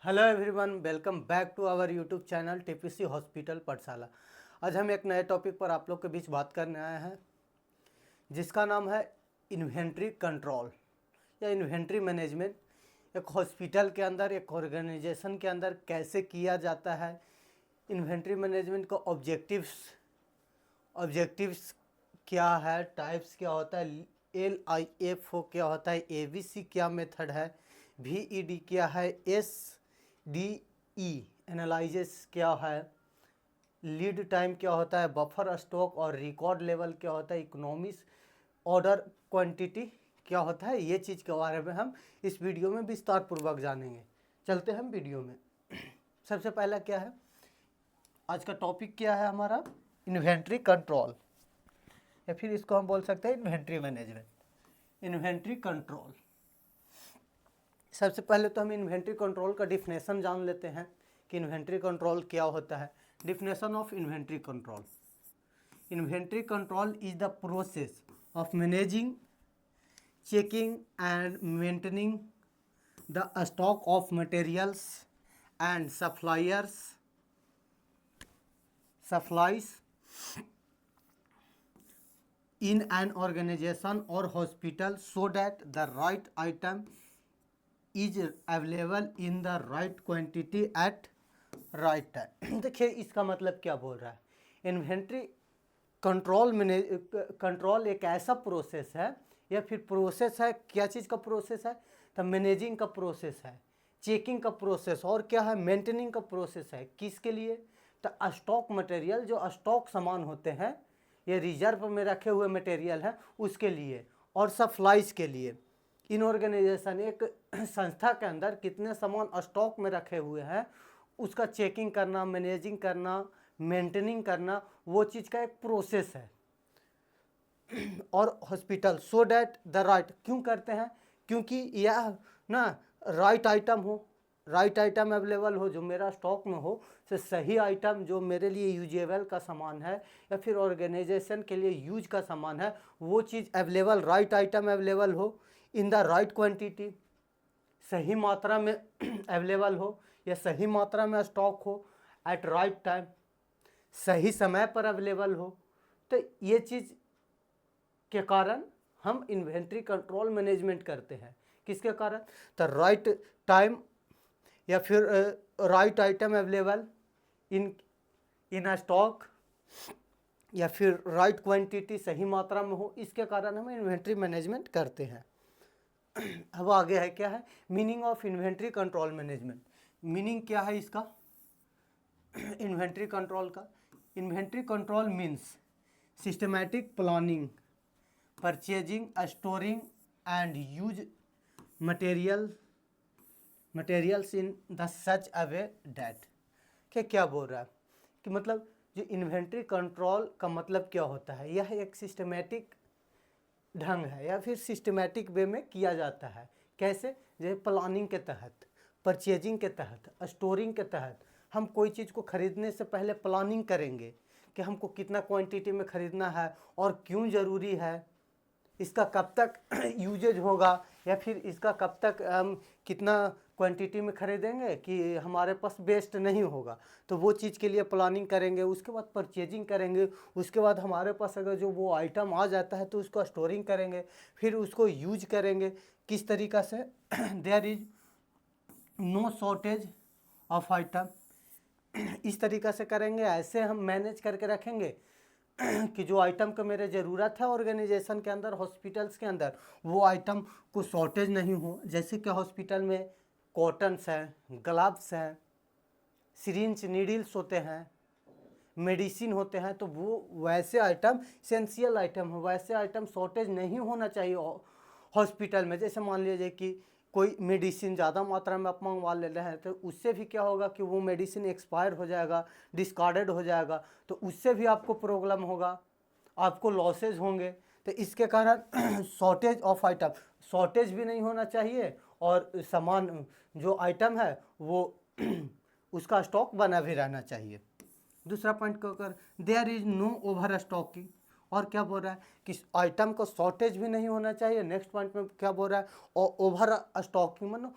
Hello everyone, welcome back to our YouTube channel TPC hospital Pathshala. आज हम एक नए टॉपिक पर आप लोग के बीच बात करने आए हैं जिसका नाम है इन्वेंट्री कंट्रोल या इन्वेंट्री मैनेजमेंट। एक हॉस्पिटल के अंदर, एक ऑर्गेनाइजेशन के अंदर कैसे किया जाता है इन्वेंट्री मैनेजमेंट का। ऑब्जेक्टिव्स क्या है, टाइप्स क्या होता है, LIFO क्या होता है, ABC क्या मेथड है, VED क्या है, SDE एनालिसिस क्या है, लीड टाइम क्या होता है, बफर स्टॉक और रिकॉर्ड लेवल क्या होता है, इकोनॉमिक्स ऑर्डर क्वांटिटी क्या होता है। ये चीज़ के बारे में हम इस वीडियो में विस्तार पूर्वक जानेंगे। चलते हैं वीडियो में। सबसे पहला क्या है, आज का टॉपिक क्या है हमारा, इन्वेंट्री कंट्रोल, या फिर इसको हम बोल सकते हैं इन्वेंट्री मैनेजमेंट। इन्वेंट्री कंट्रोल, सबसे पहले तो हम इन्वेंट्री कंट्रोल का डिफिनेशन जान लेते हैं कि इन्वेंट्री कंट्रोल क्या होता है। Definition of inventory control: inventory control is the process of managing, checking and maintaining the stock of materials and supplies in an organization or hospital so that the right item is available in the right quantity at right time। देखिए इसका मतलब क्या बोल रहा है। Inventory control एक ऐसा process है या फिर प्रोसेस है, क्या चीज़ का प्रोसेस है, तो मैनेजिंग का प्रोसेस है, चेकिंग का प्रोसेस, और क्या है, मेंटेनिंग का प्रोसेस है। किसके लिए? तो स्टॉक मटेरियल, जो स्टॉक सामान होते हैं, ये रिजर्व में रखे हुए मटेरियल हैं, उसके लिए, और सप्लाइज के लिए। इन ऑर्गेनाइजेशन, एक संस्था के अंदर कितने सामान स्टॉक में रखे हुए हैं उसका चेकिंग करना, मैनेजिंग करना, मेंटेनिंग करना, वो चीज़ का एक प्रोसेस है। और hospital so that the right, क्यों करते हैं? क्योंकि यह ना राइट आइटम हो, राइट आइटम अवेलेबल हो, जो मेरा स्टॉक में हो, से सही आइटम जो मेरे लिए यूजेबल का सामान है या फिर ऑर्गेनाइजेशन के लिए यूज का सामान है, वो चीज़ अवेलेबल, राइट आइटम अवेलेबल हो, इन द राइट क्वांटिटी, सही मात्रा में अवेलेबल हो या सही मात्रा में स्टॉक हो, एट राइट टाइम, सही समय पर अवेलेबल हो। तो ये चीज़ के कारण हम इन्वेंट्री कंट्रोल मैनेजमेंट करते हैं। किसके कारण? तो राइट टाइम या फिर right item available in in stock, या फिर राइट क्वांटिटी, सही मात्रा में हो, इसके कारण हम इन्वेंट्री मैनेजमेंट करते हैं। अब आगे है, क्या है meaning of inventory control management. Meaning क्या है इसका, इन्वेंट्री कंट्रोल का? Inventory control means systematic planning, purchasing, storing and use materials in the such a way that. क्या बोल रहा है कि मतलब जो इन्वेंट्री कंट्रोल का मतलब क्या होता है, यह एक सिस्टमैटिक ढंग है या फिर सिस्टमैटिक वे में किया जाता है। कैसे? जैसे प्लानिंग के तहत, परचेजिंग के तहत, स्टोरिंग के तहत। हम कोई चीज़ को खरीदने से पहले प्लानिंग करेंगे कि हमको कितना क्वांटिटी में ख़रीदना है और क्यों ज़रूरी है, इसका कब तक यूजेज होगा, या फिर इसका कब तक हम कितना क्वांटिटी में खरीदेंगे कि हमारे पास वेस्ट नहीं होगा। तो वो चीज़ के लिए प्लानिंग करेंगे, उसके बाद परचेजिंग करेंगे, उसके बाद हमारे पास अगर जो वो आइटम आ जाता है तो उसको स्टोरिंग करेंगे, फिर उसको यूज करेंगे। किस तरीक़ा से? There is no shortage of item, इस तरीक़ा से करेंगे, ऐसे हम मैनेज करके रखेंगे कि जो आइटम का मेरे ज़रूरत है ऑर्गेनाइजेशन के अंदर, हॉस्पिटल्स के अंदर, वो आइटम को शॉर्टेज नहीं हो। जैसे कि हॉस्पिटल में कॉटन्स हैं, ग्लव्स हैं, सिरिंज नीडल्स होते हैं, मेडिसिन होते हैं, तो वो वैसे आइटम एसेंशियल आइटम हो, वैसे आइटम शॉर्टेज नहीं होना चाहिए हॉस्पिटल में। जैसे मान लीजिए कि कोई मेडिसिन ज़्यादा मात्रा में आप मंगवा ले रहे हैं, तो उससे भी क्या होगा कि वो मेडिसिन एक्सपायर हो जाएगा, डिस्कार्डेड हो जाएगा, तो उससे भी आपको प्रॉब्लम होगा, आपको लॉसेज होंगे। तो इसके कारण शॉर्टेज ऑफ आइटम, शॉर्टेज भी नहीं होना चाहिए, और सामान जो आइटम है वो उसका स्टॉक बना भी रहना चाहिए। दूसरा पॉइंट को कर, there is no over stocking, और क्या बोल रहा है कि आइटम को शॉर्टेज भी नहीं होना चाहिए। नेक्स्ट पॉइंट में क्या बोल रहा है, और ओवर स्टॉकिंग, मतलब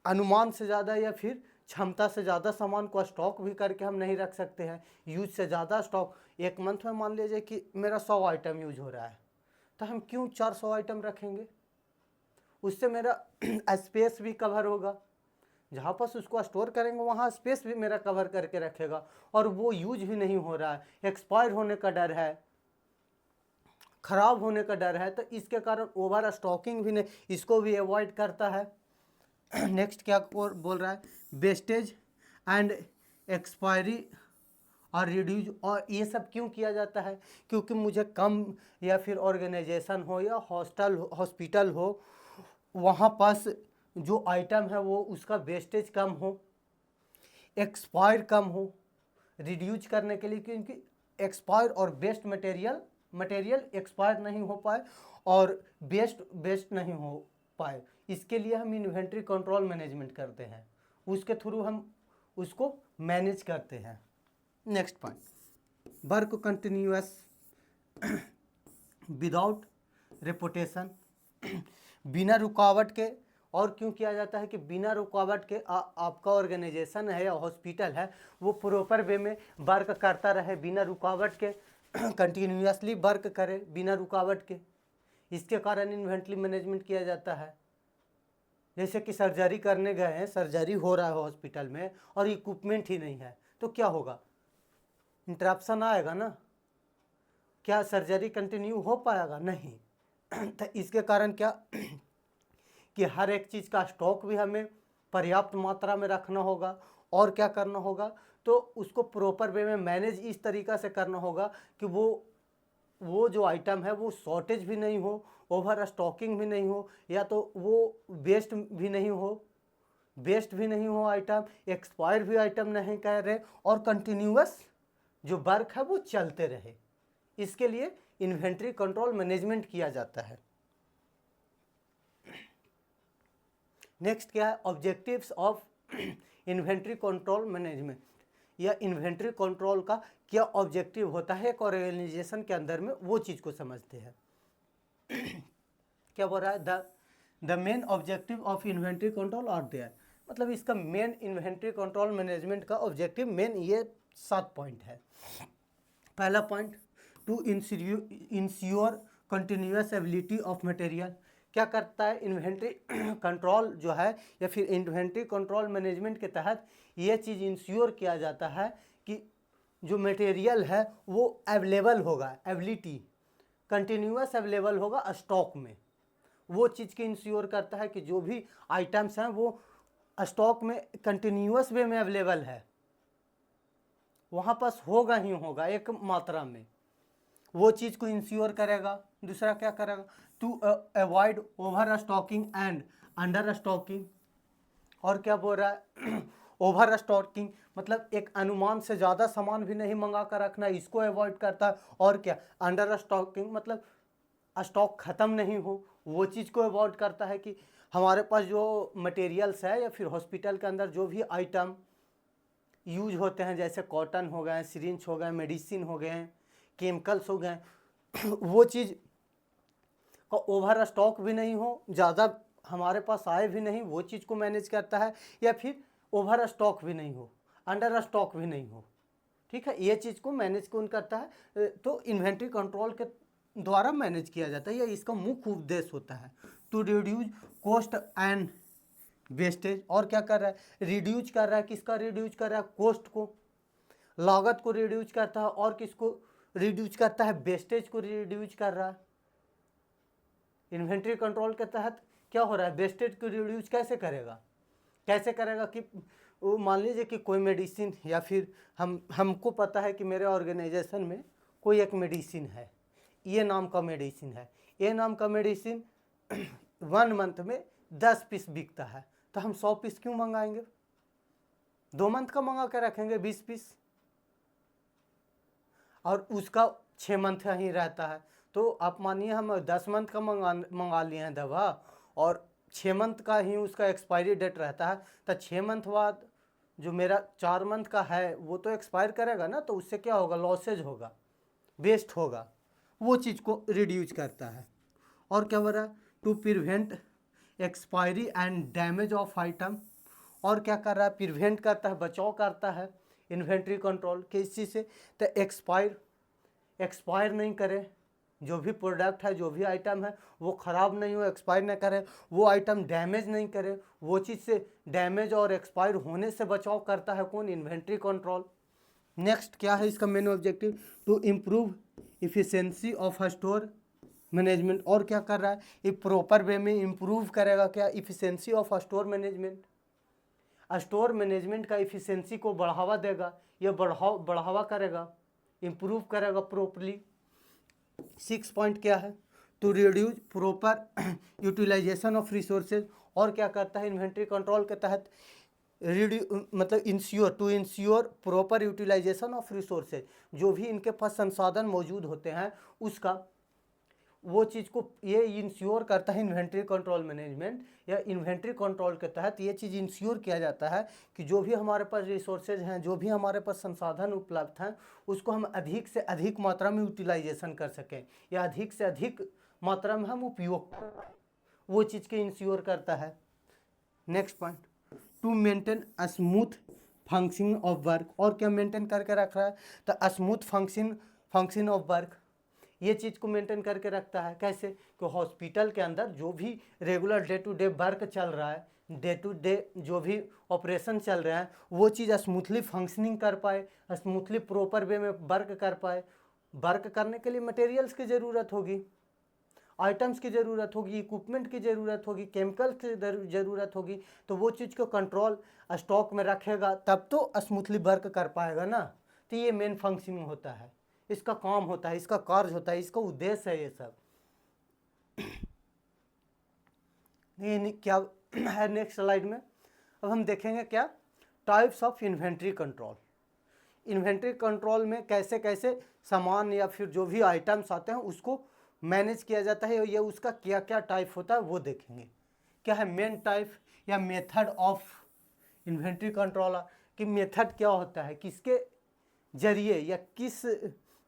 अनुमान से ज़्यादा या फिर क्षमता से ज़्यादा सामान को स्टॉक भी करके हम नहीं रख सकते हैं। यूज से ज़्यादा स्टॉक, एक मंथ में मान लीजिए कि मेरा 100 आइटम यूज हो रहा है, तो हम क्यों 400 आइटम रखेंगे? उससे मेरा स्पेस भी कवर होगा, जहाँ पर उसको स्टोर करेंगे वहाँ स्पेस भी मेरा कवर करके रखेगा, और वो यूज भी नहीं हो रहा है, एक्सपायर होने का डर है, खराब होने का डर है, तो इसके कारण ओवर स्टॉकिंग भी नहीं, इसको भी अवॉइड करता है। नेक्स्ट क्या बोल रहा है, वेस्टेज एंड एक्सपायरी और रिड्यूज, और ये सब क्यों किया जाता है? क्योंकि मुझे कम या फिर ऑर्गेनाइजेशन हो या हॉस्पिटल हो, वहाँ पास जो आइटम है वो उसका वेस्टेज कम हो, एक्सपायर कम हो, रिड्यूज करने के लिए, क्योंकि एक्सपायर और बेस्ट मटेरियल एक्सपायर नहीं हो पाए और बेस्ट नहीं हो पाए, इसके लिए हम इन्वेंट्री कंट्रोल मैनेजमेंट करते हैं, उसके थ्रू हम उसको मैनेज करते हैं। Next point, work continuous without reputation, बिना रुकावट के। और क्यों किया जाता है कि बिना रुकावट के आपका ऑर्गेनाइजेशन है या हॉस्पिटल है वो प्रॉपर वे में वर्क करता रहे, बिना रुकावट के कंटिन्यूअसली वर्क करे बिना रुकावट के, इसके कारण इन्वेंट्री मैनेजमेंट किया जाता है। जैसे कि सर्जरी करने गए हैं, सर्जरी हो रहा है हॉस्पिटल में और इक्विपमेंट ही नहीं है, तो क्या होगा? इंटरप्शन आएगा ना, क्या सर्जरी कंटिन्यू हो पाएगा? नहीं। तो इसके कारण क्या कि हर एक चीज़ का स्टॉक भी हमें पर्याप्त मात्रा में रखना होगा, और क्या करना होगा, तो उसको प्रॉपर वे में मैनेज इस तरीक़ा से करना होगा कि वो जो आइटम है वो शॉर्टेज भी नहीं हो, ओवर स्टॉकिंग भी नहीं हो, या तो वो वेस्ट भी नहीं हो आइटम, एक्सपायर भी आइटम नहीं कर रहे, और कंटिन्यूअस जो वर्क है वो चलते रहे। इसके लिए इन्वेंट्री कंट्रोल मैनेजमेंट किया जाता है। नेक्स्ट क्या है, objectives of inventory control management, या इन्वेंट्री कंट्रोल का क्या ऑब्जेक्टिव होता है एक ऑर्गेनाइजेशन के अंदर में, वो चीज़ को समझते हैं। क्या बोल रहा है, the main objective of inventory control are there, मतलब इसका मेन इन्वेंट्री कंट्रोल मैनेजमेंट का ऑब्जेक्टिव मेन ये 7 पॉइंट है। पहला point, to ensure continuous ability of material, क्या करता है इन्वेंट्री कंट्रोल जो है या फिर इन्वेंट्री कंट्रोल मैनेजमेंट के तहत ये चीज़ इंश्योर किया जाता है कि जो मटेरियल है वो अवेलेबल होगा, एबिलिटी कंटिन्यूअस अवेलेबल होगा स्टॉक में, वो चीज़ की इंश्योर करता है कि जो भी आइटम्स हैं वो स्टॉक में कंटिन्यूअस वे में अवेलेबल है, वहाँ पास होगा ही होगा एक मात्रा में, वो चीज़ को इंश्योर करेगा। दूसरा क्या करेगा, to avoid over stocking and under stocking, और क्या बोल रहा है ओवर स्टॉकिंग मतलब एक अनुमान से ज़्यादा सामान भी नहीं मंगा कर रखना, इसको अवॉइड करता है। और क्या, अंडर स्टॉकिंग मतलब स्टॉक ख़त्म नहीं हो, वो चीज़ को अवॉइड करता है कि हमारे पास जो मटेरियल्स है या फिर हॉस्पिटल के अंदर जो भी आइटम यूज होते हैं, जैसे कॉटन हो गए, सिरिंज हो गए, मेडिसिन हो गए, केमिकल्स हो गए, वो चीज़ का ओवर स्टॉक भी नहीं हो, ज़्यादा हमारे पास आए भी नहीं, वो चीज़ को मैनेज करता है। या फिर ओवर स्टॉक भी नहीं हो, अंडर स्टॉक भी नहीं हो, ठीक है, ये चीज़ को मैनेज कौन करता है? तो इन्वेंट्री कंट्रोल के द्वारा मैनेज किया जाता है, या इसका मुख्य उद्देश्य होता है to reduce cost and wastage. और क्या कर रहा है, रिड्यूज कर रहा है, किसका रिड्यूज कर रहा है? कॉस्ट को, लागत को रिड्यूज करता है, और किसको रिड्यूज करता है? वेस्टेज को रिड्यूज कर रहा है। इन्वेंट्री कंट्रोल के तहत क्या हो रहा है, वेस्टेज को रिड्यूज कैसे करेगा कि वो मान लीजिए कि कोई मेडिसिन, या फिर हमको पता है कि मेरे ऑर्गेनाइजेशन में कोई एक मेडिसिन है, ये नाम का मेडिसिन है, ये नाम का मेडिसिन 1 मंथ में 10 पीस बिकता है, तो हम 100 पीस क्यों मंगाएंगे? 2 मंथ का मंगा के रखेंगे 20 पीस, और उसका 6 मंथ का ही रहता है। तो आप मानिए हम 10 मंथ का मंगा लिए हैं दवा, और 6 मंथ का ही उसका एक्सपायरी डेट रहता है, तो 6 मंथ बाद जो मेरा 4 मंथ का है वो तो एक्सपायर करेगा ना, तो उससे क्या होगा, लॉसेज होगा, वेस्ट होगा, वो चीज़ को रिड्यूस करता है। और क्या हो रहा है, to prevent expiry and damage of item, और क्या कर रहा है, प्रिवेंट करता है, बचाव करता है इन्वेंट्री कंट्रोल किस चीज़ से, तो एक्सपायर नहीं करे, जो भी प्रोडक्ट है, जो भी आइटम है वो ख़राब नहीं हो, एक्सपायर ना करे, वो आइटम डैमेज नहीं करे, वो चीज़ से डैमेज और एक्सपायर होने से बचाव करता है कौन, इन्वेंट्री कंट्रोल। नेक्स्ट क्या है इसका main objective, to improve efficiency of store management. और क्या कर रहा है, ये प्रॉपर वे में इम्प्रूव करेगा क्या, efficiency of store management, store management का इफ़िशियंसी को बढ़ावा देगा, ये बढ़ावा करेगा, इम्प्रूव करेगा प्रॉपरली। 6 पॉइंट क्या है, to reduce proper utilisation of resources. और क्या करता है इन्वेंट्री कंट्रोल के तहत, मतलब ensure proper utilisation of resources, जो भी इनके पास संसाधन मौजूद होते हैं उसका वो चीज़ को ये इंश्योर करता है इन्वेंट्री कंट्रोल मैनेजमेंट, या इन्वेंट्री कंट्रोल के तहत ये चीज़ इंश्योर किया जाता है कि जो भी हमारे पास रिसोर्सेज हैं, जो भी हमारे पास संसाधन उपलब्ध हैं, उसको हम अधिक से अधिक मात्रा में यूटिलाइजेशन कर सकें, या अधिक से अधिक मात्रा में हम उपयोग, वो चीज़ के इंश्योर करता है। Next point, to maintain a smooth functioning of work. और क्या मेंटेन करके रख रहा है, तो स्मूथ फंक्शन ऑफ वर्क, ये चीज़ को मेंटेन करके रखता है। कैसे, कि हॉस्पिटल के अंदर जो भी regular day to day work चल रहा है, डे टू डे जो भी ऑपरेशन चल रहे हैं, वो चीज़ स्मूथली फंक्शनिंग कर पाए, स्मूथली प्रॉपर वे में वर्क कर पाए। वर्क करने के लिए मटेरियल्स की ज़रूरत होगी, आइटम्स की ज़रूरत होगी, इक्विपमेंट की ज़रूरत होगी, केमिकल्स की ज़रूरत होगी, तो वो चीज़ को कंट्रोल स्टॉक में रखेगा तब तो स्मूथली वर्क कर पाएगा ना। तो ये मेन फंक्शनिंग होता है, इसका काम होता है, इसका कार्य होता है, इसका उद्देश्य है ये सब। ये क्या है नेक्स्ट स्लाइड में, अब हम देखेंगे क्या, types of inventory control. Inventory control में कैसे कैसे सामान या फिर जो भी आइटम्स आते हैं उसको मैनेज किया जाता है, ये उसका क्या क्या टाइप होता है वो देखेंगे। क्या है मेन टाइप या मेथड ऑफ इन्वेंट्री कंट्रोल, कि मेथड क्या होता है, किसके जरिए या किस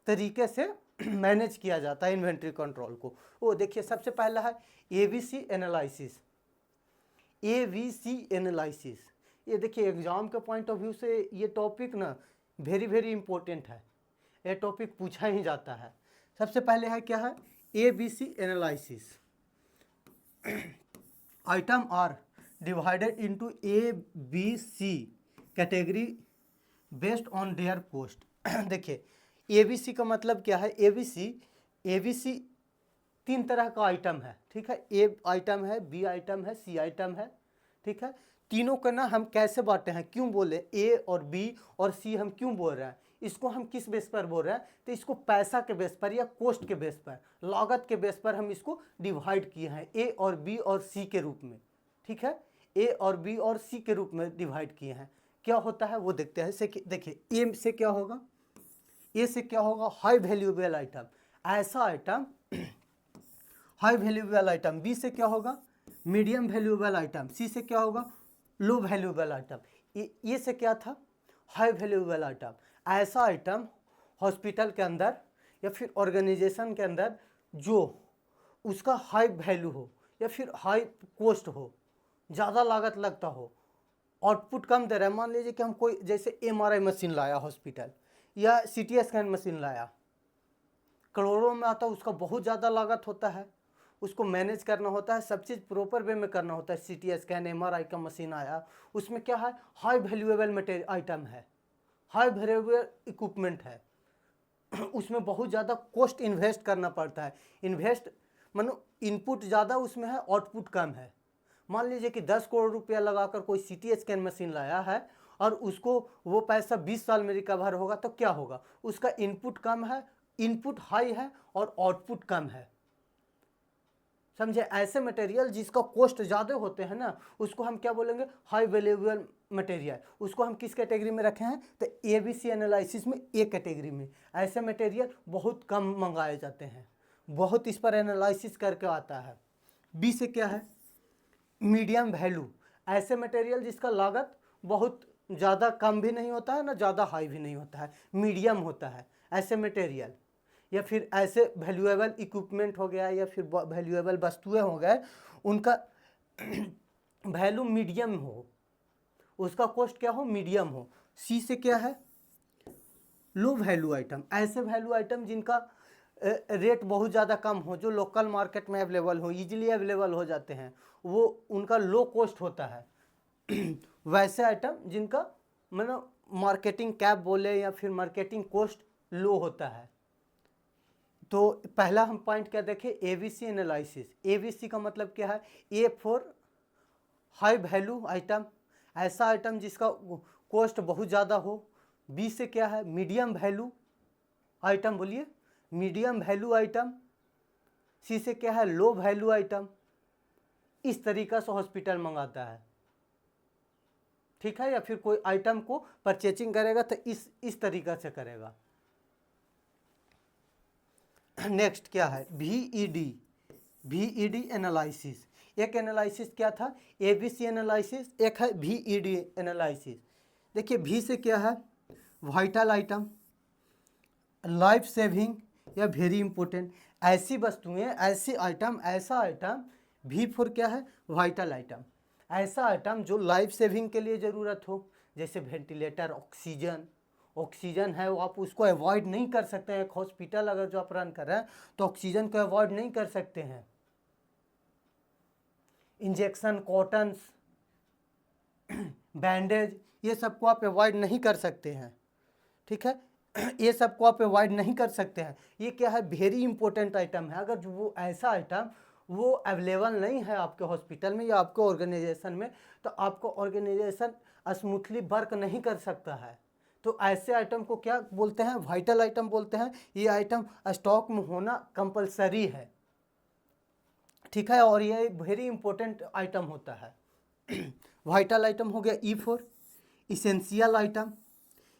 तरीके से मैनेज किया जाता है इन्वेंट्री कंट्रोल को। वो देखिए, सबसे पहला है एबीसी एनालिसिस। एबीसी एनालिसिस, ये देखिए एग्जाम के पॉइंट ऑफ व्यू से ये टॉपिक ना वेरी इंपॉर्टेंट है, ये टॉपिक पूछा ही जाता है। सबसे पहले है क्या है, ABC analysis. Item are divided into A B C category based on their cost. देखिए एबीसी का मतलब क्या है, एबीसी 3 तरह का आइटम है, ठीक है, ए आइटम है, बी आइटम है, सी आइटम है, ठीक है। तीनों का ना हम कैसे बांटे हैं, क्यों बोले ए और बी और सी हम क्यों बोल रहे हैं, इसको हम किस बेस पर बोल रहे हैं, तो इसको पैसा के बेस पर या कॉस्ट के बेस पर, लागत के बेस पर हम इसको डिवाइड किए हैं, ए और बी और सी के रूप में, ठीक है, ए और बी और सी के रूप में डिवाइड किए हैं। क्या होता है वो देखते हैं। देखिए ए से क्या होगा, ए से क्या होगा, हाई वैल्यूएबल आइटम, ऐसा item high valuable item. B से क्या होगा, मीडियम वैल्यूएबल आइटम। सी से क्या होगा, लो वैल्यूएबल आइटम। ये से क्या था, हाई वैल्यूएबल आइटम, ऐसा आइटम हॉस्पिटल के अंदर या फिर ऑर्गेनाइजेशन के अंदर जो उसका हाई वैल्यू हो या फिर हाई कॉस्ट हो, ज़्यादा लागत लगता हो, आउटपुट कम दे रहा है। मान लीजिए कि हम कोई जैसे एमआरआई मशीन लाया हॉस्पिटल या सीटी स्कैन मशीन लाया, करोड़ों में आता है, उसका बहुत ज़्यादा लागत होता है, उसको मैनेज करना होता है, सब चीज़ प्रॉपर वे में करना होता है। सीटी स्कैन एमआरआई का मशीन आया, उसमें क्या है, हाई वैल्यूएबल मटेरियल आइटम है, हाई वैल्यूएबल इक्विपमेंट है, उसमें बहुत ज़्यादा कॉस्ट इन्वेस्ट करना पड़ता है। इन्वेस्ट मानो इनपुट ज़्यादा उसमें है, आउटपुट कम है। मान लीजिए कि 10 करोड़ रुपया लगाकर कोई सीटी स्कैन मशीन लाया है और उसको वो पैसा 20 साल में रिकवर होगा, तो क्या होगा, उसका इनपुट कम है, इनपुट हाई है और आउटपुट कम है। समझे, ऐसे मटेरियल जिसका कॉस्ट ज़्यादा होते हैं ना, उसको हम क्या बोलेंगे, हाई वैल्यूएबल मटेरियल। उसको हम किस कैटेगरी में रखे हैं, तो एबीसी एनालिसिस में ए कैटेगरी में। ऐसे मटेरियल बहुत कम मंगाए जाते हैं, बहुत इस पर एनालिसिस करके आता है। बी से क्या है, मीडियम वैल्यू, ऐसे मटेरियल जिसका लागत बहुत ज़्यादा कम भी नहीं होता है ना ज़्यादा हाई भी नहीं होता है, मीडियम होता है ऐसे मटेरियल। या फिर ऐसे वैल्यूएबल इक्विपमेंट हो गया या फिर वैल्यूएबल वस्तुएं हो गए, उनका वैल्यू मीडियम हो, उसका कॉस्ट क्या हो, मीडियम हो। सी से क्या है, लो वैल्यू आइटम, ऐसे वैल्यू आइटम जिनका रेट बहुत ज़्यादा कम हो, जो लोकल मार्केट में अवेलेबल हो, इजीली अवेलेबल हो जाते हैं, वो उनका लो कॉस्ट होता है। वैसे आइटम जिनका मतलब मार्केटिंग कैप बोले या फिर मार्केटिंग कॉस्ट लो होता है। तो पहला हम पॉइंट क्या देखें, एबीसी एनालिसिस। एबीसी का मतलब क्या है, A for high value item, ऐसा आइटम जिसका कॉस्ट बहुत ज़्यादा हो। बी से क्या है, मीडियम वैल्यू आइटम, बोलिए मीडियम वैल्यू आइटम। सी से क्या है, लो वैल्यू आइटम। इस तरीका से हॉस्पिटल मंगाता है, ठीक है। या फिर कोई आइटम को परचेजिंग करेगा तो इस तरीका से करेगा। नेक्स्ट क्या है, VED, VED एनालिसिस। एक एनालिसिस क्या था, एबीसी एनालिसिस, एक है VED एनालिसिस। देखिए भी से क्या है, वाइटल आइटम, लाइफ सेविंग या वेरी इंपॉर्टेंट, ऐसी वस्तुएं, ऐसी आइटम, ऐसा आइटम। भी फॉर क्या है, वाइटल आइटम, ऐसा आइटम जो लाइफ सेविंग के लिए ज़रूरत हो, जैसे वेंटिलेटर, ऑक्सीजन। ऑक्सीजन है वो आप उसको अवॉइड नहीं कर सकते हैं। एक हॉस्पिटल अगर जो आप रन कर रहे हैं तो ऑक्सीजन को अवॉइड नहीं कर सकते हैं। इंजेक्शन, कॉटन्स, बैंडेज, ये सबको आप अवॉइड नहीं कर सकते हैं, ठीक है। ये सबको आप अवॉइड नहीं कर सकते हैं। ये क्या है, वेरी इंपॉर्टेंट आइटम है। अगर जो वो ऐसा आइटम वो अवेलेबल नहीं है आपके हॉस्पिटल में या आपके ऑर्गेनाइजेशन में, तो आपको ऑर्गेनाइजेशन स्मूथली वर्क नहीं कर सकता है। तो ऐसे आइटम को क्या बोलते हैं, वाइटल आइटम बोलते हैं। ये आइटम स्टॉक में होना कंपलसरी है, ठीक है, और ये वेरी इंपॉर्टेंट आइटम होता है। वाइटल आइटम हो गया। ई फॉर इसेंशियल आइटम,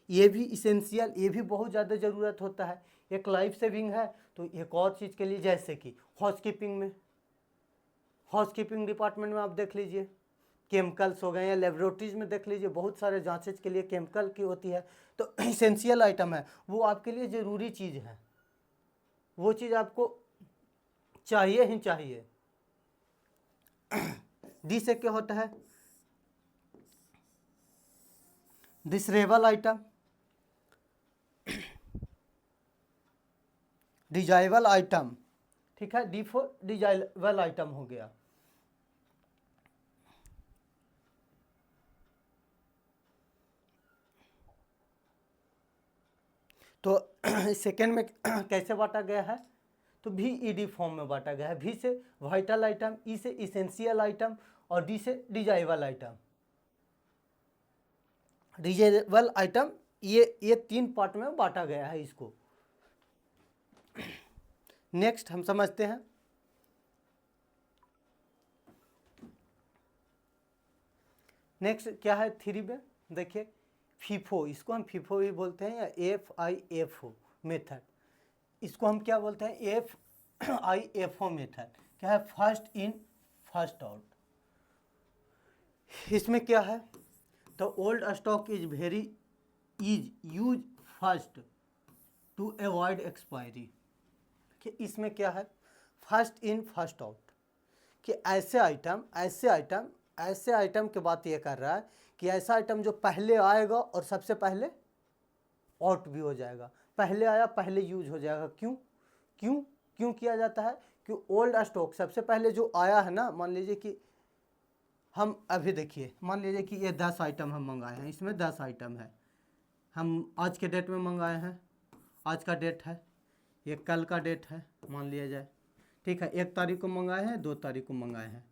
ये भी इसेंशियल, ये भी बहुत ज़्यादा ज़रूरत होता है। एक लाइफ सेविंग है तो एक और चीज़ के लिए, जैसे कि हाउसकीपिंग में, हाउसकीपिंग डिपार्टमेंट में आप देख लीजिए, केमिकल्स हो गए, या लेबोरेटरीज में देख लीजिए, बहुत सारे जांचेज के लिए केमिकल की होती है। तो इसेंशियल आइटम है, वो आपके लिए ज़रूरी चीज़ है, वो चीज़ आपको चाहिए ही चाहिए। डी से क्या होता है, डिसरेबल आइटम, डिजाइबल आइटम, ठीक है। डी फॉर डिजाइबल आइटम हो गया। तो सेकेंड में कैसे बांटा गया है, तो VED फॉर्म में बांटा गया है। भी से वाइटल आइटम, ई से इसेंशियल आइटम, और डी से डिजाइबल आइटम। डिजाइबल आइटम, ये 3 पार्ट में बांटा गया है इसको। नेक्स्ट हम समझते हैं, नेक्स्ट क्या है 3 में, देखिए फीफो, इसको हम फीफो भी बोलते हैं, या FIFO मेथड। इसको हम क्या बोलते हैं, FIFO मेथड। क्या है, फर्स्ट इन फर्स्ट आउट। इसमें क्या है, तो old stock is very is use first to avoid expiry. कि इसमें क्या है, फर्स्ट इन फर्स्ट आउट, कि ऐसे आइटम की बात ये कर रहा है कि ऐसा आइटम जो पहले आएगा और सबसे पहले आउट भी हो जाएगा। पहले आया पहले यूज हो जाएगा। क्यों क्यों क्यों किया जाता है, कि ओल्ड स्टॉक सबसे पहले जो आया है ना, मान लीजिए कि हम अभी देखिए, मान लीजिए कि ये 10 आइटम हम मंगाए हैं, इसमें 10 आइटम है, हम आज के डेट में मंगाए हैं, आज का डेट है, ये कल का डेट है मान लिया जाए, ठीक है। 1 तारीख को मंगाए हैं, 2 तारीख को मंगाए हैं।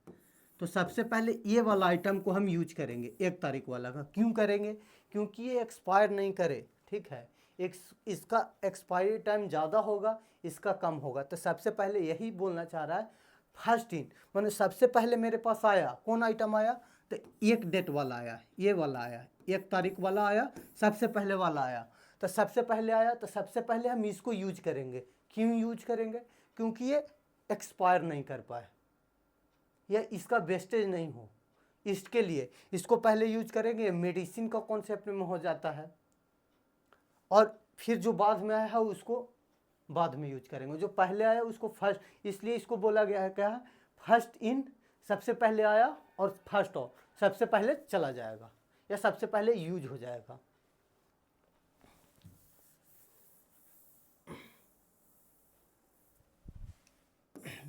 तो सबसे पहले ये वाला आइटम को हम यूज करेंगे, 1 तारीख वाला का। क्यों करेंगे, क्योंकि ये एक्सपायर नहीं करे, ठीक है। इसका एक्सपायरी टाइम ज़्यादा होगा, इसका कम होगा। तो सबसे पहले यही बोलना चाह रहा है, फर्स्ट इन, मैंने सबसे पहले मेरे पास आया कौन आइटम आया, तो 1 डेट वाला आया, ये वाला आया, 1 तारीख वाला आया, सबसे पहले वाला आया। तो सबसे पहले आया तो सबसे पहले हम इसको यूज करेंगे। क्यों यूज करेंगे, क्योंकि ये एक्सपायर नहीं कर पाए या इसका वेस्टेज नहीं हो, इसके लिए इसको पहले यूज करेंगे। मेडिसिन का कॉन्सेप्ट में हो जाता है, और फिर जो बाद में आया है उसको बाद में यूज करेंगे, जो पहले आया उसको फर्स्ट, इसलिए इसको बोला गया है क्या है, फर्स्ट इन, सबसे पहले आया, और फर्स्ट आउट, सबसे पहले चला जाएगा, या सबसे पहले यूज हो जाएगा।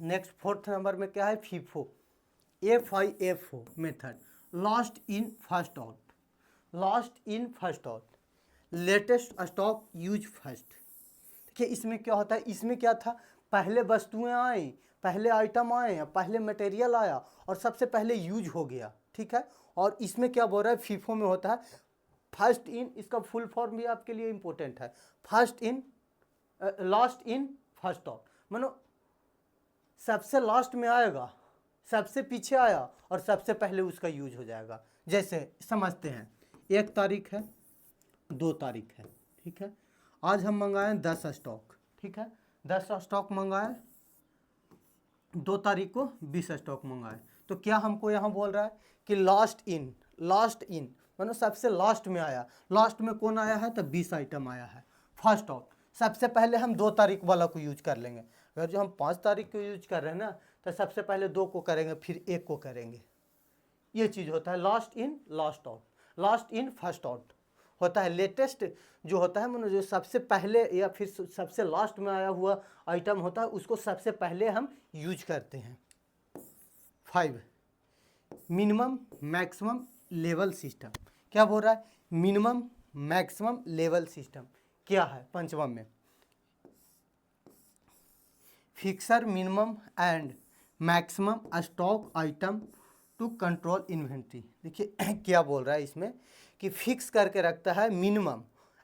नेक्स्ट फोर्थ नंबर में क्या है, FIFO, FIFO method, last in first out, last in first out, latest stock use first. देखिए इसमें क्या होता है, इसमें क्या था, पहले वस्तुएं आई, पहले आइटम आए, पहले मटेरियल आया और सबसे पहले यूज हो गया, ठीक है। और इसमें क्या बोल रहा है, फीफो में होता है फर्स्ट इन, इसका फुल फॉर्म भी आपके लिए इंपॉर्टेंट है, first in, last in first out, मानो सबसे लास्ट में आएगा, सबसे पीछे आया और सबसे पहले उसका यूज हो जाएगा। जैसे समझते हैं, 1 तारीख है, 2 तारीख है, ठीक है, आज हम मंगाए 10 स्टॉक, ठीक है, 10 स्टॉक मंगाए, 2 तारीख को 20 स्टॉक मंगाए, तो क्या हमको यहाँ बोल रहा है कि लास्ट इन, लास्ट इन मतलब सबसे लास्ट में आया, लास्ट में कौन आया है, तो 20 आइटम आया है। फर्स्ट आउट, सबसे पहले हम 2 तारीख वाला को यूज कर लेंगे, अगर जो हम 5 तारीख को यूज कर रहे हैं ना, तो सबसे पहले 2 को करेंगे फिर 1 को करेंगे, ये चीज़ होता है last in last out, last in first out होता है। लेटेस्ट जो होता है मतलब जो सबसे पहले या फिर सबसे लास्ट में आया हुआ आइटम होता है, उसको सबसे पहले हम यूज करते हैं। 5, मिनिमम मैक्सिमम लेवल सिस्टम, क्या बोल रहा है, मिनिमम मैक्सिमम लेवल सिस्टम क्या है, पंचम में fixer minimum and maximum stock item to control inventory. देखिए क्या बोल रहा है इसमें कि फिक्स करके रखता है minimum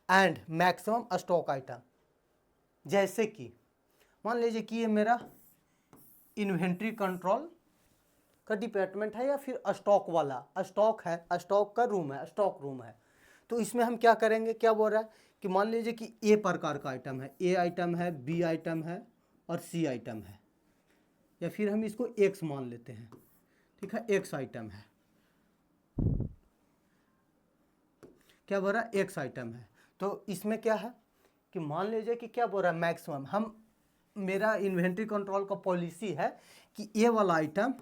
and maximum stock item. जैसे कि मान लीजिए कि ये मेरा इन्वेंट्री कंट्रोल का डिपार्टमेंट है या फिर स्टॉक वाला, स्टॉक है, स्टॉक का रूम है, स्टॉक रूम है, तो इसमें हम क्या करेंगे, क्या बोल रहा है कि मान लीजिए कि ए प्रकार का आइटम है, ए आइटम है, बी आइटम है और सी आइटम है, या फिर हम इसको एक्स मान लेते हैं, ठीक है, एक्स आइटम है, क्या बोल रहा है, एक्स आइटम है। तो इसमें क्या है कि मान लीजिए कि क्या बोल रहा है, मैक्सिमम, हम मेरा इन्वेंट्री कंट्रोल का पॉलिसी है कि ये वाला आइटम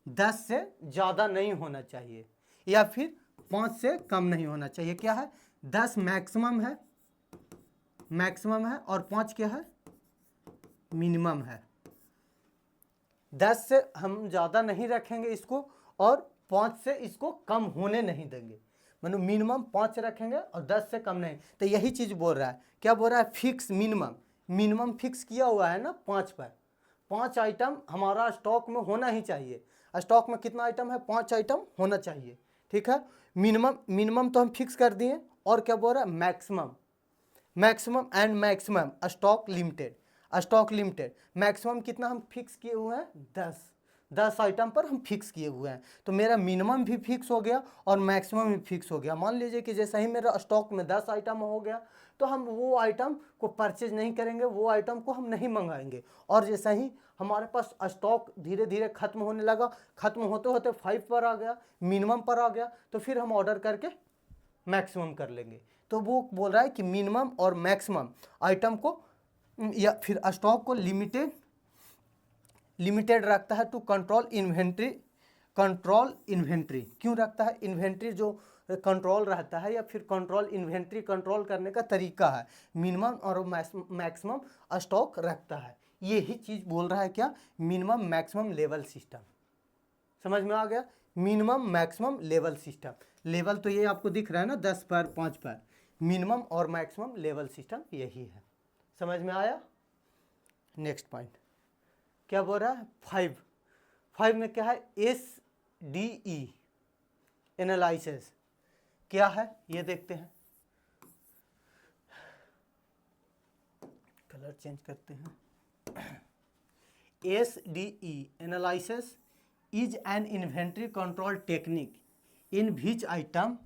10 से ज़्यादा नहीं होना चाहिए या फिर 5 से कम नहीं होना चाहिए। क्या है, 10 मैक्सिमम है, मैक्सिमम है, और 5 क्या है, मिनिमम है। 10 से हम ज़्यादा नहीं रखेंगे इसको और 5 से इसको कम होने नहीं देंगे, मतलब मिनिमम 5 रखेंगे और 10 से कम नहीं। तो यही चीज़ बोल रहा है, क्या बोल रहा है, फिक्स मिनिमम, मिनिमम फिक्स किया हुआ है ना 5 पर, 5 आइटम हमारा स्टॉक में होना ही चाहिए। स्टॉक में कितना आइटम है, 5 आइटम होना चाहिए, ठीक है। मिनिमम, मिनिमम तो हम फिक्स कर दिए, और क्या बोल रहा है, maximum, maximum and maximum stock limited, stock limited maximum कितना हम फिक्स किए हुए हैं, 10 आइटम पर हम फिक्स किए हुए हैं। तो मेरा मिनिमम भी फिक्स हो गया और मैक्सिमम भी फिक्स हो गया। मान लीजिए कि जैसे ही मेरा स्टॉक में 10 आइटम हो गया, तो हम वो आइटम को परचेज नहीं करेंगे, वो आइटम को हम नहीं मंगाएंगे। और जैसे ही हमारे पास स्टॉक धीरे धीरे खत्म होने लगा, खत्म होते होते 5 पर आ गया, मिनिमम पर आ गया, तो फिर हम ऑर्डर करके मैक्सिमम कर लेंगे। तो वो बोल रहा है कि मिनिमम और मैक्सिमम आइटम को या फिर स्टॉक को लिमिटेड रखता है to control inventory, control inventory क्यों रखता है, इन्वेंट्री जो कंट्रोल रहता है या फिर कंट्रोल इन्वेंट्री कंट्रोल करने का तरीका है, मिनिमम और मैक्सिमम स्टॉक रखता है। यही चीज़ बोल रहा है क्या, मिनिमम मैक्सिमम लेवल सिस्टम। समझ में आ गया, minimum maximum level system. Level तो ये आपको दिख रहा है ना, 10 पर 5 पर, मिनिमम और मैक्सिमम लेवल सिस्टम यही है। समझ में आया। नेक्स्ट पॉइंट क्या बोल रहा है, 5 में क्या है, SDE एनालिसिस क्या है ये देखते हैं, कलर चेंज करते हैं। SDE analysis is an inventory control technique in which items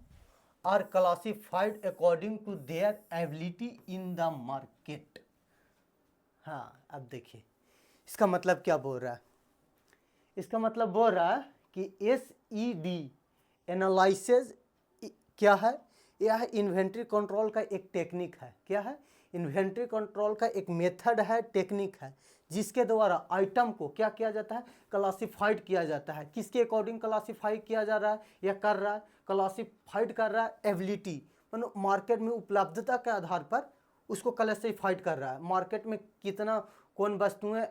are classified according to their availability in the market। हाँ, अब देखिए इसका मतलब क्या बोल रहा है, इसका मतलब बोल रहा है कि SED एनालिसिस क्या है, यह इन्वेंट्री कंट्रोल का एक टेक्निक है। क्या है, इन्वेंट्री कंट्रोल का एक मेथड है, टेक्निक है, जिसके द्वारा आइटम को क्या किया जाता है, क्लासिफाइड किया जाता है। किसके अकॉर्डिंग क्लासिफाई किया जा रहा है या कर रहा है, क्लासिफाइड कर रहा है एबिलिटी, मतलब मार्केट में उपलब्धता के आधार पर उसको क्लासिफाइड कर रहा है। मार्केट में कितना कौन वस्तुएं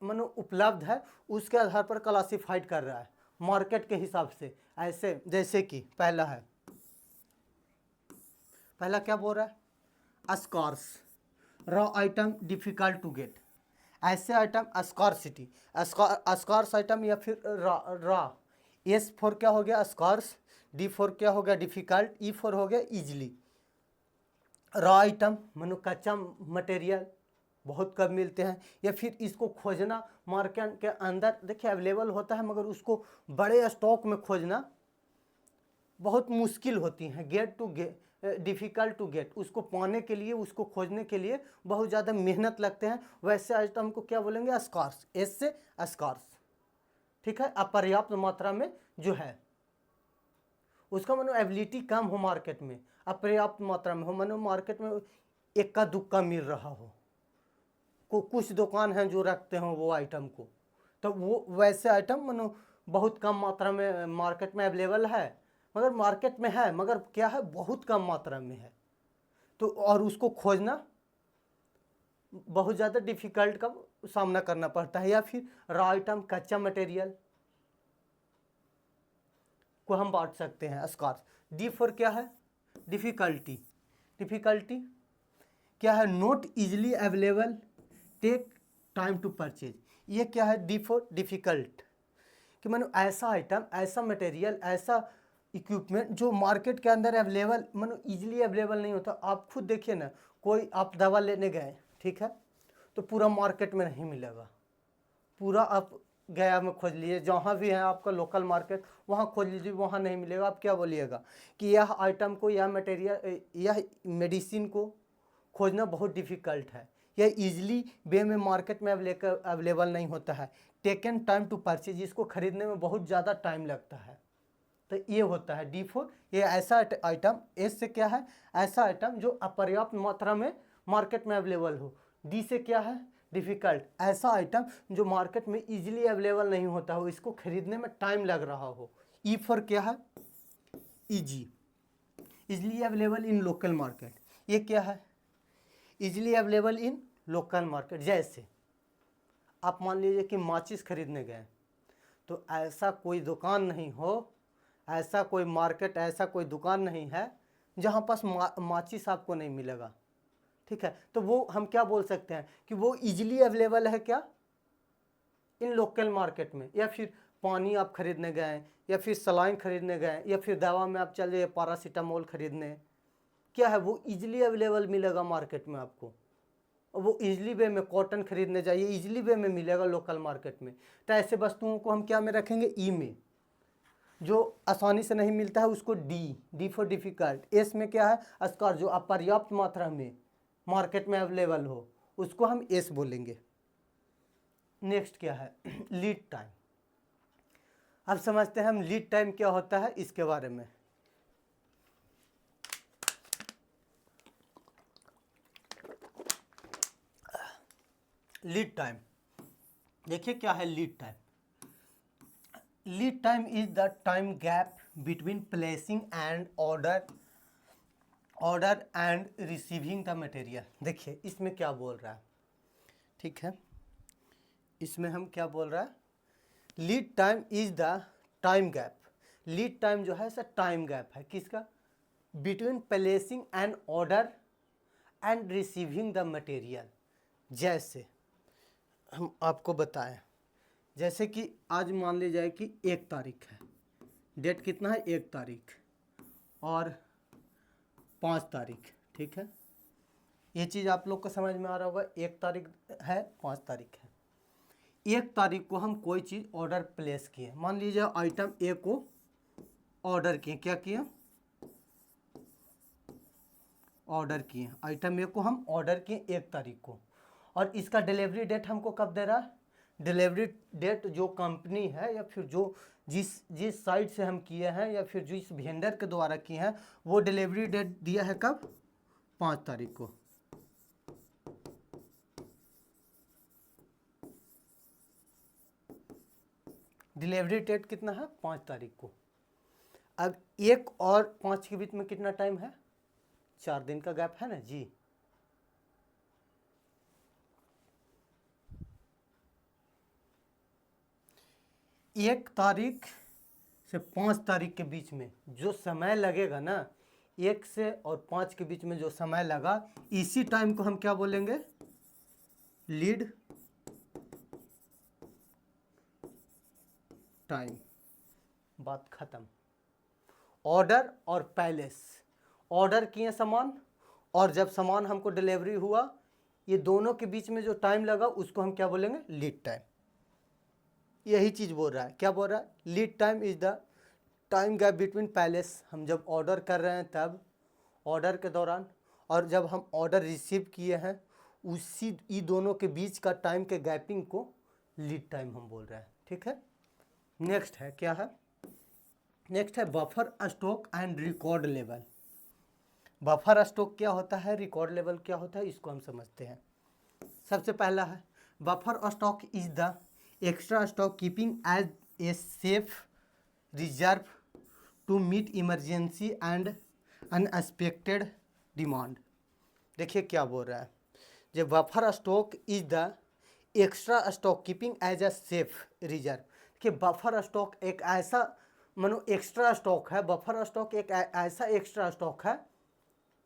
मानो उपलब्ध है उसके आधार पर क्लासिफाइड कर रहा है मार्केट के हिसाब से। ऐसे जैसे कि पहला क्या बोल रहा है, scarce, raw item difficult to get. ऐसे आइटम स्कार्सिटी, स्कार्स आइटम या फिर रॉ। एस फॉर क्या हो गया स्कार्स, डी फॉर क्या हो गया डिफिकल्ट, ई फॉर हो गया इजली। रॉ आइटम मानो कच्चा मटेरियल बहुत कम मिलते हैं, या फिर इसको खोजना मार्केट के अंदर देखिए अवेलेबल होता है मगर उसको बड़े स्टॉक में खोजना बहुत मुश्किल होती हैं। Get to get, difficult to get, उसको पाने के लिए उसको खोजने के लिए बहुत ज़्यादा मेहनत लगते हैं। वैसे आइटम को क्या बोलेंगे स्कार्स, एस से स्कार्स, ठीक है। अपर्याप्त मात्रा में जो है उसका मानो एबिलिटी कम हो मार्केट में, अपर्याप्त मात्रा में हो, मानो मार्केट में इक्का दुक्का मिल रहा हो, कुछ दुकान हैं जो रखते हो वो आइटम को, तो वो वैसे आइटम मानो बहुत कम मात्रा में मार्केट में अवेलेबल है, मगर मार्केट में है मगर क्या है बहुत कम मात्रा में है, तो और उसको खोजना बहुत ज़्यादा डिफ़िकल्ट का सामना करना पड़ता है। या फिर रॉ आइटम कच्चा मटेरियल को हम बांट सकते हैं स्कार्स। डी फॉर क्या है डिफ़िकल्टी, डिफ़िकल्टी क्या है not easily available, take time to purchase. ये क्या है डी फॉर डिफ़िकल्ट, कि मानो ऐसा आइटम, ऐसा मटेरियल, ऐसा इक्विपमेंट जो मार्केट के अंदर अवेलेबल मानो इजीली अवेलेबल नहीं होता। आप खुद देखिए ना, कोई आप दवा लेने गए, ठीक है, तो पूरा मार्केट में नहीं मिलेगा, पूरा आप गया में खोज लीजिए, जहाँ भी है आपका लोकल मार्केट वहाँ खोज लीजिए, वहाँ नहीं मिलेगा। आप क्या बोलिएगा कि यह आइटम को, यह मटेरियल, यह मेडिसिन को खोजना बहुत डिफ़िकल्ट है, यह ईजिली वे में मार्केट में अवेलेबल नहीं होता है। टेकन टाइम टू परचेज, इसको खरीदने में बहुत ज़्यादा टाइम लगता है। तो ये होता है डी फोर, ये ऐसा आइटम। एस से क्या है ऐसा आइटम जो अपर्याप्त मात्रा में मार्केट में अवेलेबल हो। डी से क्या है डिफ़िकल्ट, ऐसा आइटम जो मार्केट में इजीली अवेलेबल नहीं होता हो, इसको खरीदने में टाइम लग रहा हो। ई फॉर क्या है easy, easily available in local market. ये क्या है easily available in local market. जैसे आप मान लीजिए कि माचिस खरीदने गए, तो ऐसा कोई दुकान नहीं हो, ऐसा कोई मार्केट, ऐसा कोई दुकान नहीं है जहाँ पास माचिस आपको नहीं मिलेगा, ठीक है। तो वो हम क्या बोल सकते हैं कि वो इजीली अवेलेबल है क्या इन लोकल मार्केट में। या फिर पानी आप खरीदने गए, या फिर सलाइन खरीदने गए, या फिर दवा में आप चल जाइए पैरासीटामोल खरीदने, क्या है वो इजीली अवेलेबल मिलेगा मार्केट में आपको। वो इजली वे में कॉटन खरीदने जाइए, इजली वे में मिलेगा लोकल मार्केट में। तो ऐसे वस्तुओं को हम क्या में रखेंगे ई में, जो आसानी से नहीं मिलता है उसको D, D for difficult. S में क्या है स्कार, जो अपर्याप्त मात्रा में मार्केट में अवेलेबल हो उसको हम एस बोलेंगे। नेक्स्ट क्या है लीड टाइम। अब समझते हैं हम लीड टाइम क्या होता है इसके बारे में। लीड टाइम देखिए क्या है lead time. Lead time is the time gap between placing and order and receiving the material. देखिए इसमें क्या बोल रहा है, ठीक है, इसमें हम क्या बोल रहा है lead time is the time gap. Lead time जो है सर टाइम गैप है किसका, between placing and order and receiving the material. जैसे हम आपको बताएं, जैसे कि आज मान ली जाए कि 1 तारीख है, डेट कितना है 1 तारीख और 5 तारीख, ठीक है। ये चीज़ आप लोग को समझ में आ रहा होगा, 1 तारीख है 5 तारीख है। 1 तारीख को हम कोई चीज़ ऑर्डर प्लेस किए, मान लीजिए आइटम ए को ऑर्डर किए, क्या किए ऑर्डर किए, आइटम ए को हम ऑर्डर किए 1 तारीख को, और इसका डिलीवरी डेट हमको कब दे रहा है, डिलीवरी डेट जो कंपनी है या फिर जो जिस साइट से हम किए हैं या फिर जिस वेंडर के द्वारा किए हैं वो डिलीवरी डेट दिया है कब 5 तारीख को। डिलीवरी डेट कितना है, 5 तारीख को। अब 1 और 5 के बीच में कितना टाइम है, 4 दिन का गैप है ना जी। एक तारीख से 5 तारीख के बीच में जो समय लगेगा ना, 1 से और 5 के बीच में जो समय लगा, इसी टाइम को हम क्या बोलेंगे, लीड टाइम। बात खत्म। ऑर्डर और पैलेस, ऑर्डर किए सामान और जब सामान हमको डिलीवरी हुआ, ये दोनों के बीच में जो टाइम लगा उसको हम क्या बोलेंगे, लीड टाइम। यही चीज़ बोल रहा है, क्या बोल रहा है, lead time is the time gap between palace, हम जब ऑर्डर कर रहे हैं तब, ऑर्डर के दौरान, और जब हम ऑर्डर रिसीव किए हैं, उसी ये दोनों के बीच का टाइम के गैपिंग को लीड टाइम हम बोल रहे हैं। ठीक है, नेक्स्ट है, क्या है, नेक्स्ट है buffer stock and record level. Buffer stock क्या होता है, रिकॉर्ड लेवल क्या होता है, इसको हम समझते हैं। सबसे पहला है buffer stock is the extra stock keeping as a safe reserve to meet emergency and unexpected demand. देखिए क्या बोल रहा है, जो buffer stock is the extra stock keeping as a safe reserve, कि बफर स्टॉक एक ऐसा मानो एक्स्ट्रा स्टॉक है, बफर स्टॉक एक ऐसा एक्स्ट्रा स्टॉक है,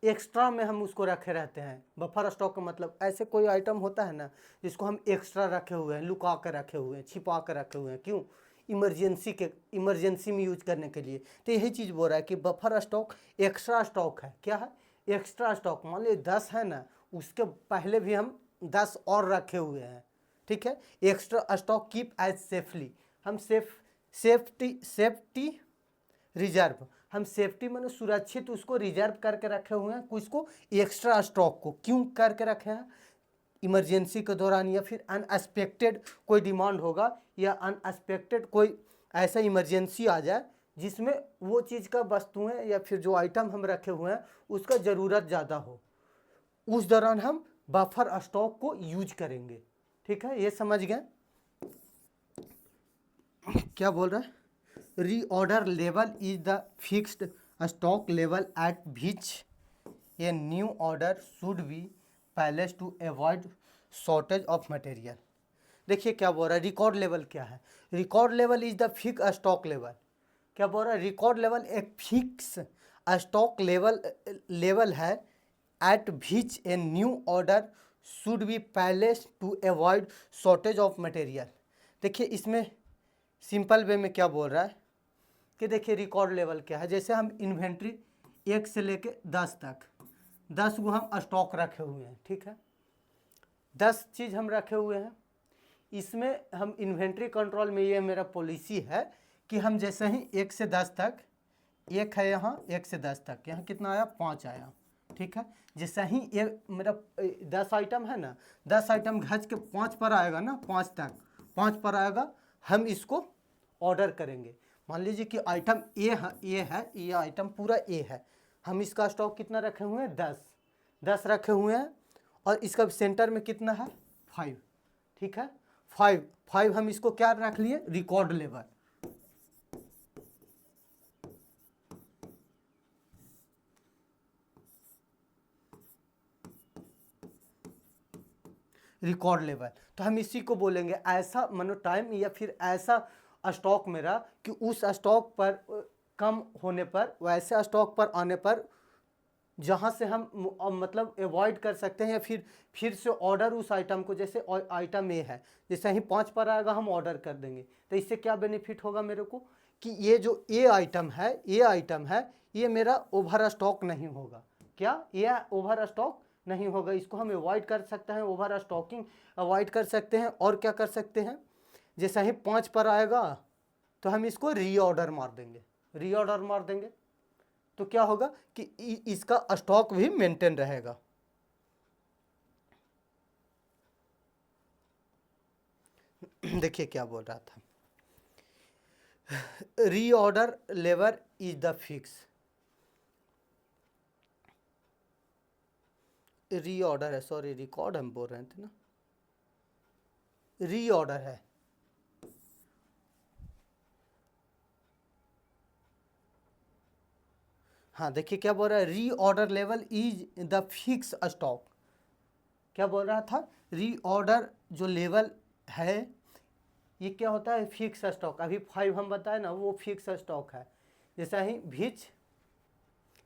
एक्स्ट्रा में हम उसको रखे रहते हैं। बफर स्टॉक का मतलब ऐसे कोई आइटम होता है ना जिसको हम एक्स्ट्रा रखे हुए हैं, लुका कर रखे हुए हैं, छिपा कर रखे हुए हैं, क्यों, इमरजेंसी में यूज करने के लिए। तो यही चीज़ बोल रहा है कि बफर स्टॉक एक्स्ट्रा स्टॉक है। क्या है, एक्स्ट्रा स्टॉक। मान लीजिए 10 है ना, उसके पहले भी हम 10 और रखे हुए हैं। ठीक है, extra stock keep as safely, हम सेफ्टी रिजर्व, हम सेफ्टी माने सुरक्षित उसको रिजर्व करके रखे हुए हैं, किसको, एक्स्ट्रा स्टॉक को। क्यों करके रखे हैं, इमरजेंसी के दौरान या फिर अनएक्सपेक्टेड कोई डिमांड होगा या अनएक्सपेक्टेड कोई ऐसा इमरजेंसी आ जाए जिसमें वो चीज़ का वस्तुएं या फिर जो आइटम हम रखे हुए हैं उसका ज़रूरत ज़्यादा हो, उस दौरान हम बफर स्टॉक को यूज करेंगे। ठीक है, ये समझ गए। क्या बोल रहा है, reorder level is the fixed stock level at which a new order should be placed to avoid shortage of material. देखिए क्या बोल रहा है, रिकॉर्ड लेवल क्या है, record level is the fix stock level. क्या बोल रहा है, रिकॉर्ड लेवल एक फिक्स स्टॉक लेवल है at which a new order should be placed to avoid shortage of material. देखिए इसमें सिंपल वे में क्या बोल रहा है कि देखिए रिकॉर्ड लेवल क्या है, जैसे हम इन्वेंट्री 1 से लेके 10 तक 10 को हम स्टॉक रखे हुए हैं। ठीक है, 10 चीज़ हम रखे हुए हैं, इसमें हम इन्वेंट्री कंट्रोल में ये मेरा पॉलिसी है कि हम जैसे ही 1 से 10 तक, 1 है यहाँ, 1 से 10 तक यहाँ कितना आया, 5 आया। ठीक है, जैसे ही ये मेरा 10 आइटम है ना, 10 आइटम घच के 5 पर आएगा ना, 5 तक 5 पर आएगा, हम इसको ऑर्डर करेंगे। मान लीजिए कि आइटम ए है, ये आइटम पूरा ए है, हम इसका स्टॉक कितना रखे हुए हैं, 10 रखे हुए हैं, और इसका सेंटर में कितना है, 5। ठीक है, 5 हम इसको क्या रख लिए, रिकॉर्ड लेवल। रिकॉर्ड लेवल, तो हम इसी को बोलेंगे ऐसा मानो टाइम या फिर ऐसा स्टॉक मेरा कि उस स्टॉक पर कम होने पर, वैसे स्टॉक पर आने पर जहाँ से हम मतलब अवॉइड कर सकते हैं या फिर से ऑर्डर उस आइटम को, जैसे आइटम ए है, जैसे ही 5 पर आएगा हम ऑर्डर कर देंगे, तो इससे क्या बेनिफिट होगा मेरे को कि ये जो ए आइटम है ये मेरा ओवर स्टॉक नहीं होगा। क्या, ये ओवर स्टॉक नहीं होगा, इसको हम अवॉइड कर सकते हैं, ओवर स्टॉकिंग अवॉइड कर सकते हैं। और क्या कर सकते हैं, जैसे ही 5 पर आएगा तो हम इसको रीऑर्डर मार देंगे, तो क्या होगा कि इसका स्टॉक भी मेंटेन रहेगा। देखिए क्या बोल रहा था, reorder level is the fix, reorder है, सॉरी रिकॉर्ड हम बोल रहे थे ना, रीऑर्डर है, हाँ देखिए क्या बोल रहा है, reorder level is the fix stock. क्या बोल रहा था, रीऑर्डर जो लेवल है ये क्या होता है, फिक्स स्टॉक। अभी 5 हम बताए ना, वो फिक्स स्टॉक है। जैसा ही विच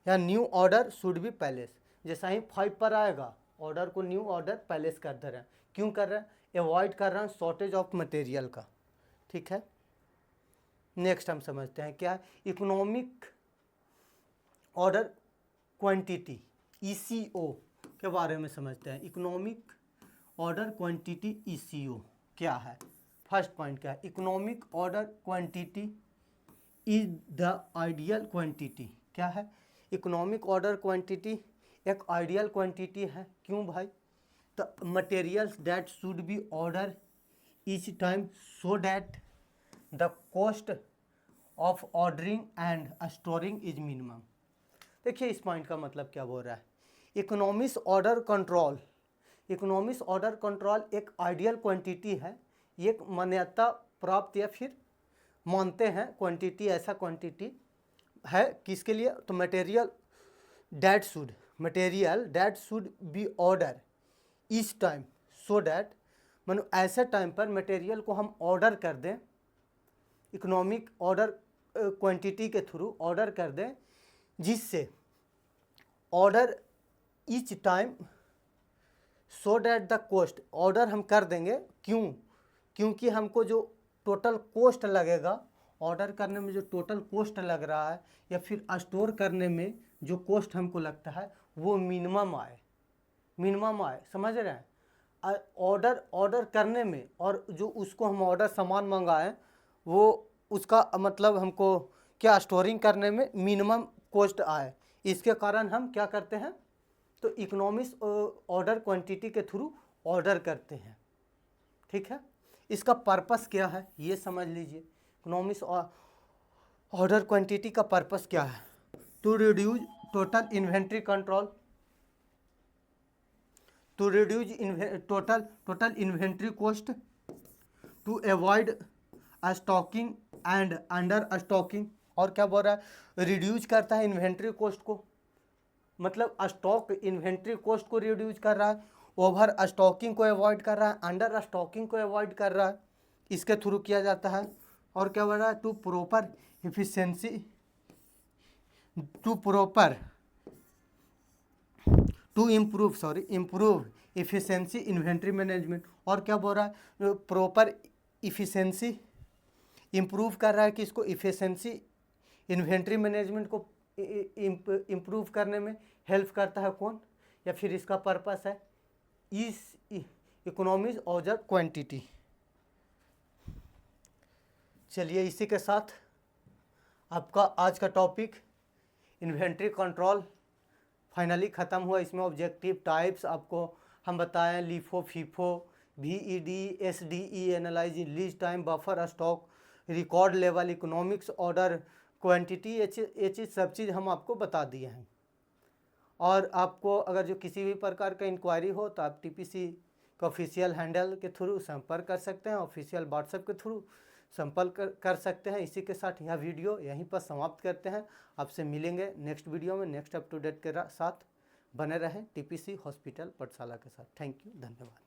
या new order should be palace, जैसा ही 5 पर आएगा ऑर्डर को न्यू ऑर्डर पैलेस कर दे रहे हैं। क्यों कर रहे हैं, अवॉइड कर रहे हैं शॉर्टेज ऑफ मटेरियल का। ठीक है, नेक्स्ट हम समझते हैं क्या, इकोनॉमिक ऑर्डर क्वांटिटी ECO के बारे में समझते हैं। इकोनॉमिक ऑर्डर क्वांटिटी ECO क्या है। फर्स्ट पॉइंट क्या है, economic order quantity is the ideal quantity. क्या है, इकोनॉमिक ऑर्डर क्वांटिटी एक आइडियल क्वांटिटी है। क्यों भाई, the materials that should be order each time so that the cost of ordering and storing is minimum. देखिए इस पॉइंट का मतलब क्या बोल रहा है, economics order control, economics order control एक आइडियल क्वांटिटी है। ये एक मान्यता प्राप्त या फिर मानते हैं क्वांटिटी, ऐसा क्वांटिटी है किसके लिए, तो material that should be order each time so that, मानो ऐसे टाइम पर मटेरियल को हम ऑर्डर कर दें, इकोनॉमिक ऑर्डर क्वांटिटी के थ्रू ऑर्डर कर दें, जिससे order each time so that the cost, order हम कर देंगे क्यों, क्योंकि हमको जो टोटल कॉस्ट लगेगा, ऑर्डर करने में जो टोटल कॉस्ट लग रहा है या फिर स्टोर करने में जो कॉस्ट हमको लगता है वो मिनिमम आए, समझ रहे हैं। ऑर्डर करने में और जो उसको हम ऑर्डर सामान मंगाएं वो उसका मतलब हमको क्या स्टोरिंग करने में मिनिमम कॉस्ट आए, इसके कारण हम क्या करते हैं, तो इकोनॉमिक्स ऑर्डर क्वांटिटी के थ्रू ऑर्डर करते हैं। ठीक है, इसका पर्पस क्या है ये समझ लीजिए। इकोनॉमिक्स ऑर्डर क्वांटिटी का पर्पस क्या है, to reduce total inventory control, to reduce total inventory cost, to avoid stocking and under stocking. और क्या बोल रहा है, रिड्यूस करता है इन्वेंट्री कॉस्ट को, मतलब स्टॉक इन्वेंट्री कॉस्ट को रिड्यूस कर रहा है, ओवर स्टॉकिंग को अवॉइड कर रहा है, अंडर स्टॉकिंग को अवॉइड कर रहा है, इसके थ्रू किया जाता है। और क्या बोल रहा है, to proper efficiency, to improve efficiency inventory management. और क्या बोल रहा है, प्रॉपर इफिशिएंसी इम्प्रूव कर रहा है कि इसको इफिशिएंसी इन्वेंट्री मैनेजमेंट को इम्प्रूव करने में हेल्प करता है कौन, या फिर इसका पर्पस है इस इकोनॉमिक्स ऑर्डर क्वांटिटी। चलिए इसी के साथ आपका आज का टॉपिक इन्वेंट्री कंट्रोल फाइनली ख़त्म हुआ। इसमें ऑब्जेक्टिव टाइप्स आपको हम बताएं, LIFO, FIFO, VED, SDE, analyse lease time, buffer stock, record level, economics order quantity, ये चीज़ सब चीज़ हम आपको बता दिए हैं। और आपको अगर जो किसी भी प्रकार का इंक्वायरी हो तो आप TPC का ऑफिशियल हैंडल के थ्रू संपर्क कर सकते हैं, ऑफिशियल व्हाट्सएप के थ्रू संपर्क कर सकते हैं। इसी के साथ यह वीडियो यहीं पर समाप्त करते हैं। आपसे मिलेंगे नेक्स्ट वीडियो में नेक्स्ट अप टू डेट के साथ। बने रहें TPC हॉस्पिटल पाठशाला के साथ। थैंक यू, धन्यवाद।